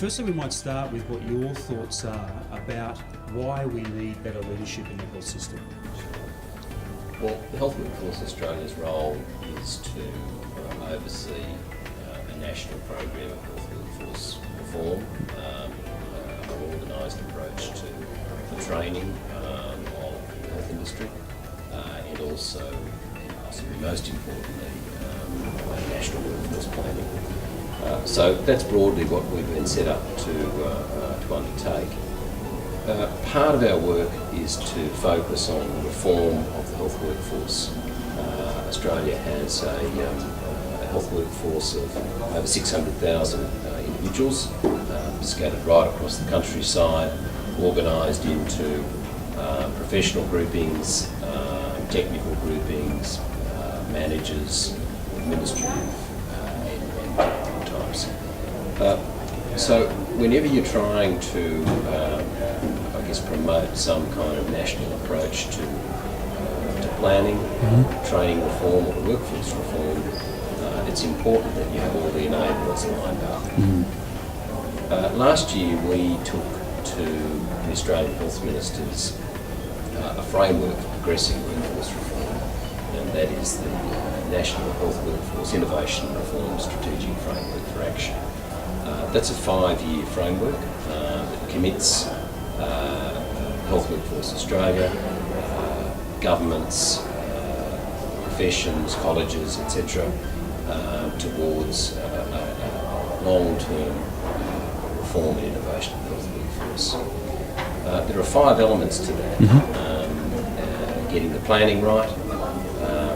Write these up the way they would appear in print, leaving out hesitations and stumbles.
Firstly, we might start with what your thoughts are about why we need better leadership in the health system. Well, the Health Workforce Australia's role is to oversee a national program of health workforce reform, an organised approach to the training of the health industry, and also, possibly most importantly, national workforce planning. So that's broadly what we've been set up to undertake. Part of our work is to focus on the reform of the health workforce. Australia has a health workforce of over 600,000 individuals scattered right across the countryside, organised into professional groupings, technical groupings, managers, administrative and types. So whenever you're trying to, promote some kind of national approach to planning, training reform or workforce reform, it's important that you have all the enablers lined up. Last year we took to the Australian Health Ministers a framework for progressing workforce reform, and that is the National Health Workforce Innovation and Reform Strategic Framework for Action. That's a 5-year framework that commits Health Workforce Australia, governments, professions, colleges, etc., towards long-term reform and innovation of the health workforce. There are 5 elements to that. Getting the planning right,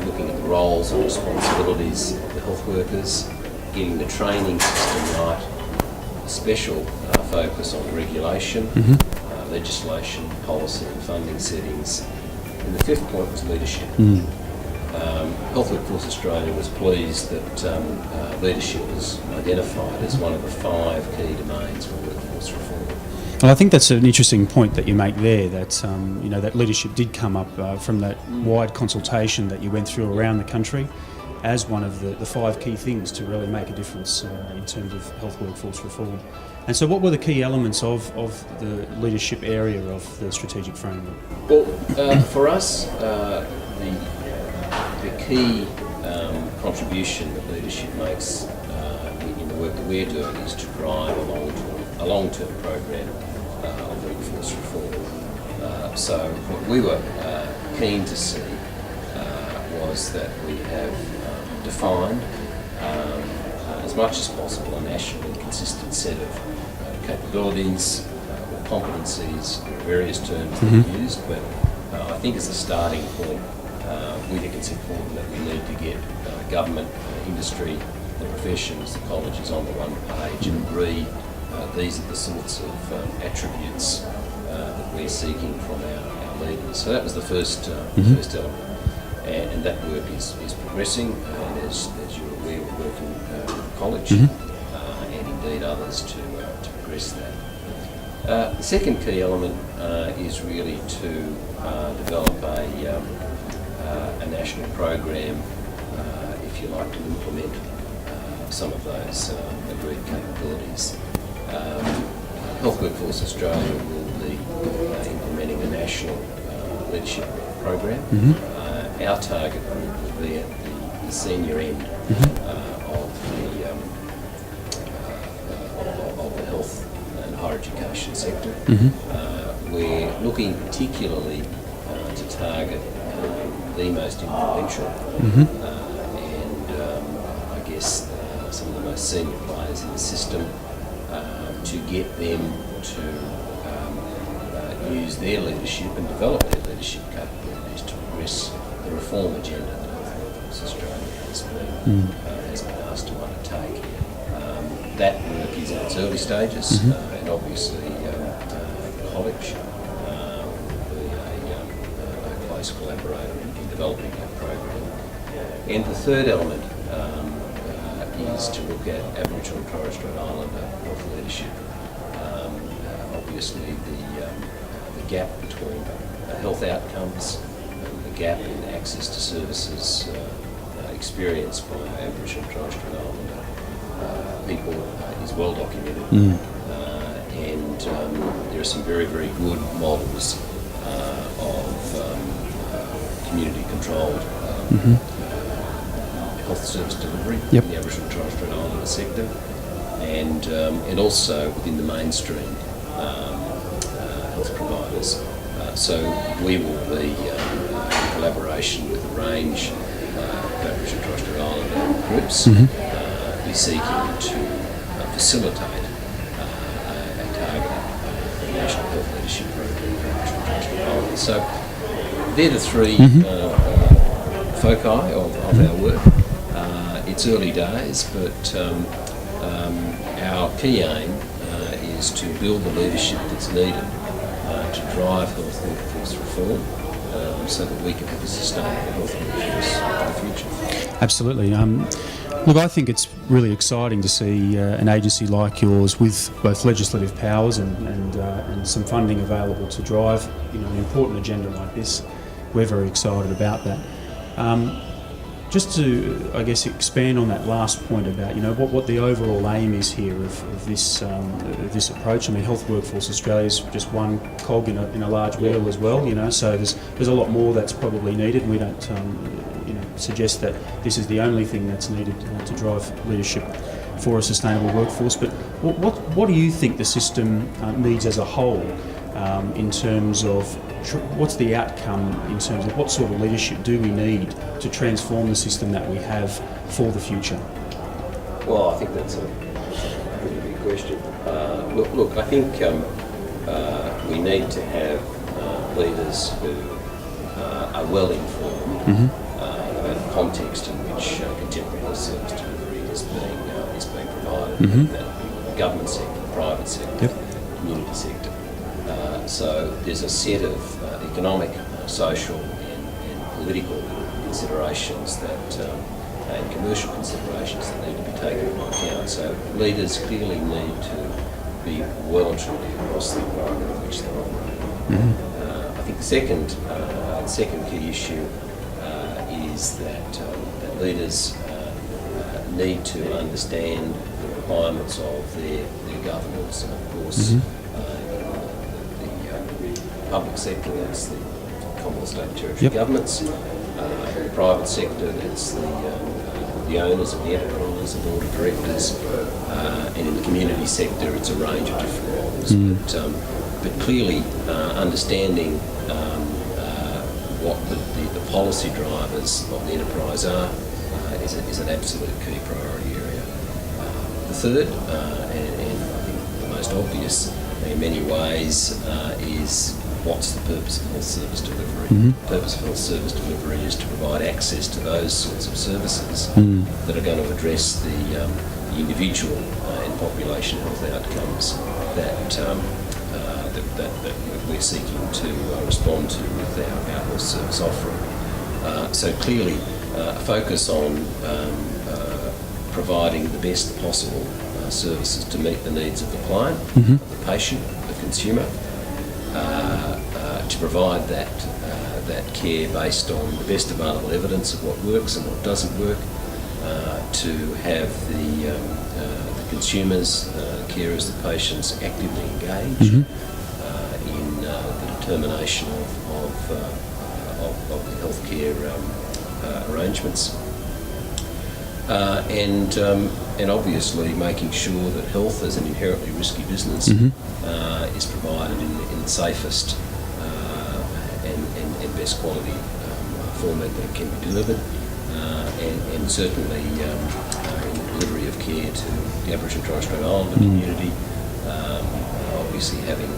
looking at the roles and responsibilities of the health workers, getting the training system right, a special focus on regulation, legislation, policy and funding settings, and the 5th point was leadership. Health Workforce Australia was pleased that leadership was identified as one of the 5 key domains for workforce reform. Well, I think that's an interesting point that you make there, that that leadership did come up from that wide consultation that you went through around the country as one of the 5 key things to really make a difference in terms of health workforce reform. And so what were the key elements of the leadership area of the strategic framework? Well, for us, the key contribution that leadership makes in the work that we're doing is to drive a long-term program of workforce reform. So what we were keen to see was that we have defined as much as possible a nationally consistent set of capabilities or competencies, various terms that are used, but I think as a starting point, we think it's important that we need to get government, industry, the professions, the colleges on the one page and agree these are the sorts of attributes that we're seeking from our leaders. So that was the first element. And that work is progressing, and as you're aware, we're working with the college and indeed others to progress that. The second key element is really to develop a national program, if you like, to implement some of those agreed capabilities. Health Workforce Australia will be implementing a national leadership program. Our target group will be at the senior end of the health and higher education sector. We're looking particularly to target the most influential and some of the most senior players in the system to get them to use their leadership and develop their leadership capabilities to progress the reform agenda that Health Workforce Australia has been asked to undertake. That work is in its early stages, and obviously college will be a close collaborator in developing that program. And the third element is to look at Aboriginal and Torres Strait Islander health leadership. Obviously the gap between health outcomes and the gap in access to services experienced by Aboriginal and Torres Strait Islander people is well documented. and there are some very, very good models of community-controlled health service delivery in the Aboriginal and Torres Strait Islander sector, and also within the mainstream health providers. So we will be, in collaboration with a range of Aboriginal and Torres Strait Islander groups, be seeking to facilitate a targeted national health leadership program for Aboriginal and Torres Strait Islanders. So they're the three foci of our work. It's early days, but our key aim is to build the leadership that's needed to drive health workforce reform so that we can have a sustainable health workforce in the future. Absolutely. Look, I think it's really exciting to see an agency like yours with both legislative powers and some funding available to drive an important agenda like this. We're very excited about that. Just to, I guess, expand on that last point about what the overall aim is here of this approach. I mean, Health Workforce Australia is just one cog in a large wheel as well. So there's a lot more that's probably needed. We don't suggest that this is the only thing that's needed to drive leadership for a sustainable workforce. But what do you think the system needs as a whole in terms of what's the outcome in terms of what sort of leadership do we need to transform the system that we have for the future? Well, I think that's a pretty big question. Look, I think we need to have leaders who are well informed about the context in which contemporary health service delivery is being provided, in the government sector, the private sector, community sector. So there's a set of economic, social and political considerations and commercial considerations that need to be taken into account. So leaders clearly need to be well and truly across the environment in which they're operating. I think the second key issue is that leaders need to understand the requirements of their governance, and of course public sector, that's the Commonwealth, State and Territory governments. The private sector, that's the owners of the enterprise, the board of directors, and in the community sector, it's a range of different roles. But clearly, understanding what the policy drivers of the enterprise are is an absolute key priority area. The third, and I think the most obvious in many ways, is what's the purpose of health service delivery? The purpose of health service delivery is to provide access to those sorts of services that are going to address the individual and population health outcomes that we're seeking to respond to with our health service offering. So clearly, a focus on providing the best possible services to meet the needs of the client, of the patient, the consumer, to provide that care based on the best available evidence of what works and what doesn't work, to have the consumers, carers, the patients actively engaged in the determination of the healthcare arrangements, and obviously making sure that health as an inherently risky business is provided in the safest and best quality format that it can be delivered, and certainly in the delivery of care to the Aboriginal and Torres Strait Islander community, obviously having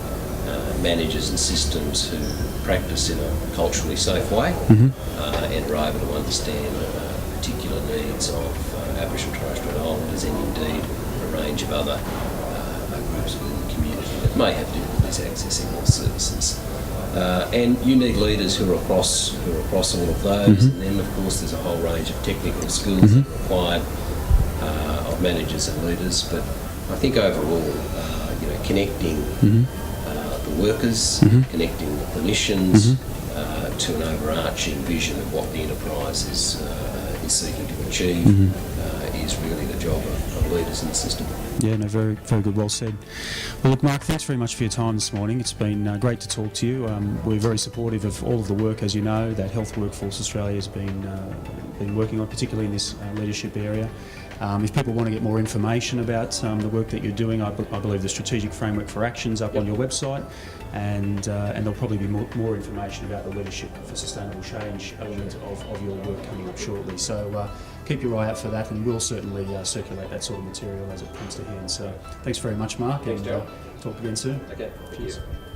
managers and systems who practice in a culturally safe way and are able to understand particular needs of Aboriginal and Torres Strait Islanders, and indeed a range of other groups within the community that may have difficulties accessing health services. And you need leaders who are across all of those, and then of course there's a whole range of technical skills that are required of managers and leaders. But I think overall, connecting the workers, connecting the clinicians, to an overarching vision of what the enterprise is seeking to achieve is really the job of leaders in the system. Yeah, no, very, very good, well said. Well, look, Mark, thanks very much for your time this morning. It's been great to talk to you. We're very supportive of all of the work, as you know, that Health Workforce Australia has been working on, particularly in this leadership area. If people want to get more information about the work that you're doing, I believe the Strategic Framework for Action's up on your website, and there'll probably be more information about the Leadership for Sustainable Change element of your work coming up shortly. So keep your eye out for that, and we'll certainly circulate that sort of material as it comes to hand. So thanks very much, Mark, Thanks, and Daryl. talk again soon. Okay, Cheers. Thank you.